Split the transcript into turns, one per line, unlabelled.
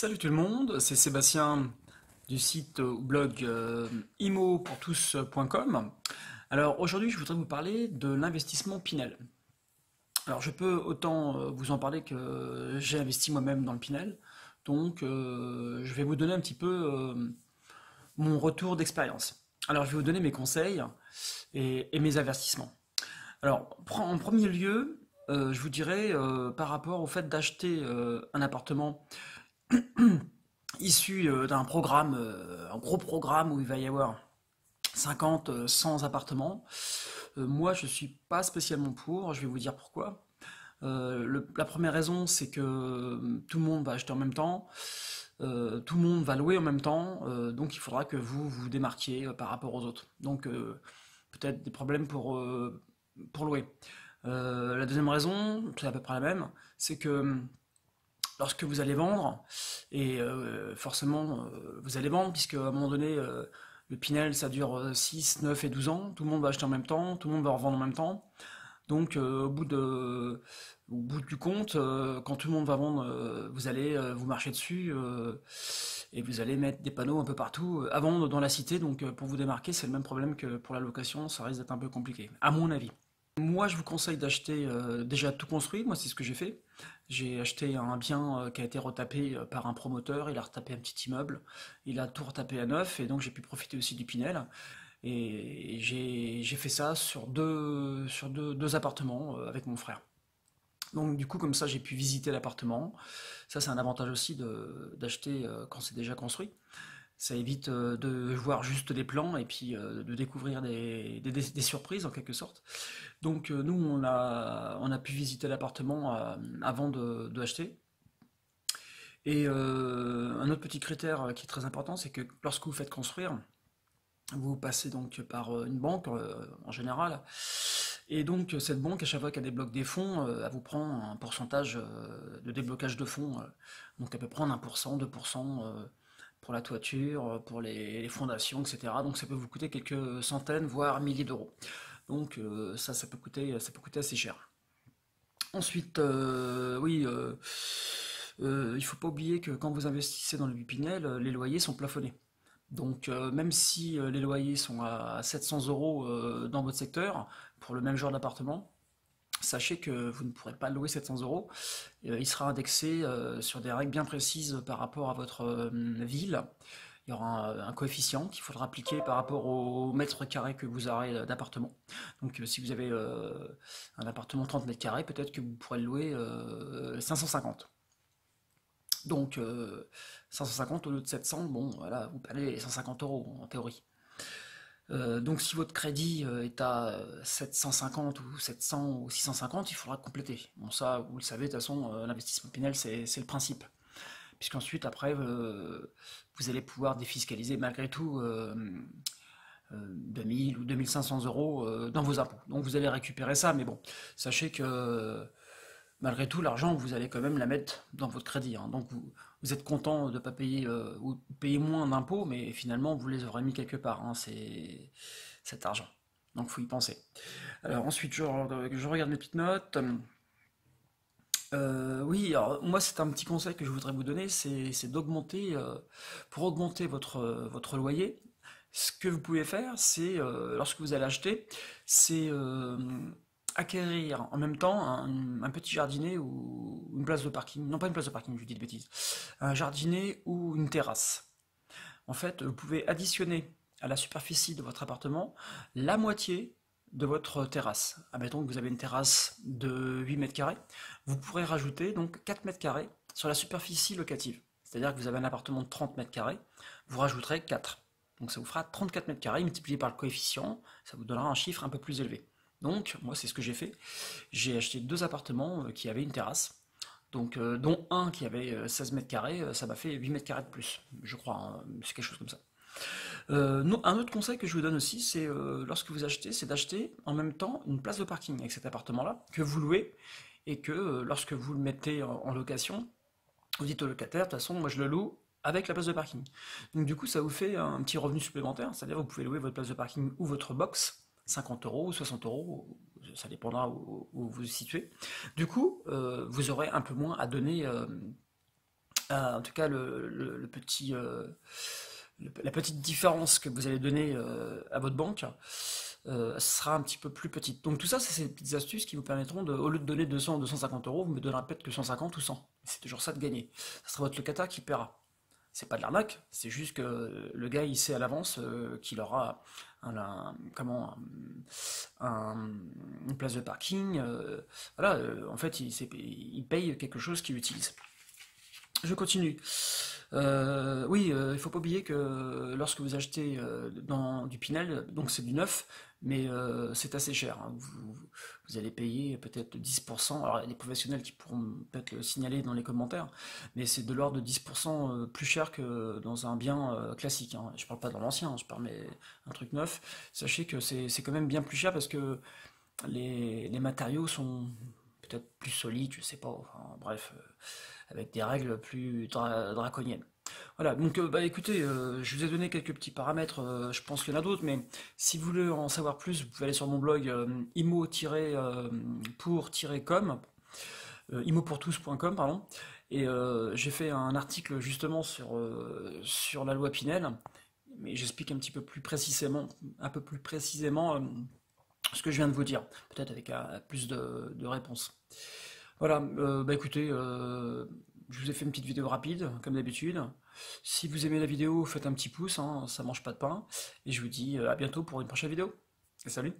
Salut tout le monde, c'est Sébastien du site ou blog imopourtous.com. Alors aujourd'hui, je voudrais vous parler de l'investissement Pinel. Alors je peux autant vous en parler que j'ai investi moi-même dans le Pinel, donc je vais vous donner un petit peu mon retour d'expérience. Alors je vais vous donner mes conseils et mes avertissements. Alors en premier lieu, je vous dirais par rapport au fait d'acheter un appartement issu d'un programme, un gros programme où il va y avoir 50, 100 appartements. Moi, je suis pas spécialement pour, je vais vous dire pourquoi. La première raison, c'est que tout le monde va acheter en même temps, tout le monde va louer en même temps, donc il faudra que vous vous démarquiez par rapport aux autres. Donc peut-être des problèmes pour louer. La deuxième raison, c'est à peu près la même, c'est que lorsque vous allez vendre, et forcément vous allez vendre, puisque à un moment donné, le Pinel ça dure 6, 9 et 12 ans, tout le monde va acheter en même temps, tout le monde va revendre en même temps. Donc au bout du compte, quand tout le monde va vendre, vous allez vous marcher dessus et vous allez mettre des panneaux un peu partout à vendre dans la cité. Donc pour vous démarquer, c'est le même problème que pour la location, ça risque d'être un peu compliqué, à mon avis. Moi, je vous conseille d'acheter déjà tout construit. Moi, c'est ce que j'ai fait. J'ai acheté un bien qui a été retapé par un promoteur. Il a retapé un petit immeuble. Il a tout retapé à neuf et donc j'ai pu profiter aussi du Pinel. Et j'ai fait ça sur deux appartements avec mon frère. Donc du coup, comme ça, j'ai pu visiter l'appartement. Ça, c'est un avantage aussi d'acheter quand c'est déjà construit. Ça évite de voir juste des plans et puis de découvrir des surprises en quelque sorte. Donc nous, on a pu visiter l'appartement avant de acheter. Et un autre petit critère qui est très important, c'est que lorsque vous faites construire, vous passez donc par une banque en général. Et donc cette banque, à chaque fois qu'elle débloque des fonds, elle vous prend un pourcentage de déblocage de fonds. Donc elle peut prendre 1%, 2% pour la toiture, pour les fondations, etc. Donc ça peut vous coûter quelques centaines, voire milliers d'euros. Donc ça peut coûter assez cher. Ensuite, oui, il faut pas oublier que quand vous investissez dans le Pinel, les loyers sont plafonnés. Donc, même si les loyers sont à 700 euros dans votre secteur, pour le même genre d'appartement, sachez que vous ne pourrez pas louer 700 euros. Il sera indexé sur des règles bien précises par rapport à votre ville. Il y aura un coefficient qu'il faudra appliquer par rapport au mètre carré que vous aurez d'appartement. Donc, si vous avez un appartement 30 mètres carrés, peut-être que vous pourrez le louer 550. Donc 550 au lieu de 700, bon voilà, vous perdez les 150 euros en théorie. Donc si votre crédit est à 750 ou 700 ou 650, il faudra compléter. Bon ça, vous le savez, de toute façon, l'investissement Pinel, c'est le principe. Puisqu'ensuite, après, vous allez pouvoir défiscaliser malgré tout 2000 ou 2500 euros dans vos impôts. Donc vous allez récupérer ça, mais bon, sachez que malgré tout, l'argent, vous allez quand même la mettre dans votre crédit, hein. Donc vous êtes content de ne pas payer ou payer moins d'impôts, mais finalement vous les aurez mis quelque part, hein, c'est cet argent. Donc il faut y penser. Alors ensuite, je regarde mes petites notes. Oui, alors moi c'est un petit conseil que je voudrais vous donner, c'est d'augmenter, pour augmenter votre loyer, ce que vous pouvez faire, c'est, lorsque vous allez acheter, c'est acquérir en même temps un petit jardinet ou une place de parking. Non, pas une place de parking, je dis de bêtises. Un jardinet ou une terrasse. En fait, vous pouvez additionner à la superficie de votre appartement la moitié de votre terrasse. Admettons que vous avez une terrasse de 8 mètres carrés, vous pourrez rajouter donc 4 mètres carrés sur la superficie locative. C'est-à-dire que vous avez un appartement de 30 mètres carrés, vous rajouterez 4. Donc ça vous fera 34 mètres carrés multiplié par le coefficient, ça vous donnera un chiffre un peu plus élevé. Donc moi c'est ce que j'ai fait. J'ai acheté deux appartements qui avaient une terrasse. Donc, dont un qui avait 16 mètres carrés, ça m'a fait 8 mètres carrés de plus, je crois, hein, c'est quelque chose comme ça. Non, un autre conseil que je vous donne aussi, c'est lorsque vous achetez, c'est d'acheter en même temps une place de parking avec cet appartement-là, que vous louez, et que lorsque vous le mettez en location, vous dites au locataire, de toute façon, moi je le loue avec la place de parking. Donc du coup, ça vous fait un petit revenu supplémentaire, c'est-à-dire vous pouvez louer votre place de parking ou votre box, 50 euros ou 60 euros, ça dépendra où vous vous situez. Du coup, vous aurez un peu moins à donner En tout cas, la petite différence que vous allez donner à votre banque sera un petit peu plus petite. Donc tout ça, c'est ces petites astuces qui vous permettront de, au lieu de donner 200 ou 250 euros, vous me donnerez peut-être que 150 ou 100. C'est toujours ça de gagner. Ça sera votre locataire qui paiera. C'est pas de l'arnaque, c'est juste que le gars il sait à l'avance qu'il aura un- une place de parking. Voilà, en fait il paye quelque chose qu'il utilise. Je continue. Oui, il faut pas oublier que lorsque vous achetez dans du Pinel, donc c'est du neuf, mais c'est assez cher, hein. Vous allez payer peut-être 10%. Alors il y a des professionnels qui pourront peut-être le signaler dans les commentaires, mais c'est de l'ordre de 10% plus cher que dans un bien classique, hein. Je parle pas dans l'ancien, hein, je parle mais un truc neuf. Sachez que c'est quand même bien plus cher parce que les matériaux sont peut-être plus solides, je sais pas. Enfin, bref, avec des règles plus draconiennes. Voilà, donc bah écoutez, je vous ai donné quelques petits paramètres, je pense qu'il y en a d'autres, mais si vous voulez en savoir plus, vous pouvez aller sur mon blog imo-pour-com, imopourtous.com, pardon, et j'ai fait un article justement sur la loi Pinel, mais j'explique un peu plus précisément ce que je viens de vous dire, peut-être avec plus de réponses. Voilà, bah écoutez, je vous ai fait une petite vidéo rapide, comme d'habitude. Si vous aimez la vidéo, faites un petit pouce, hein, ça mange pas de pain. Et je vous dis à bientôt pour une prochaine vidéo. Salut!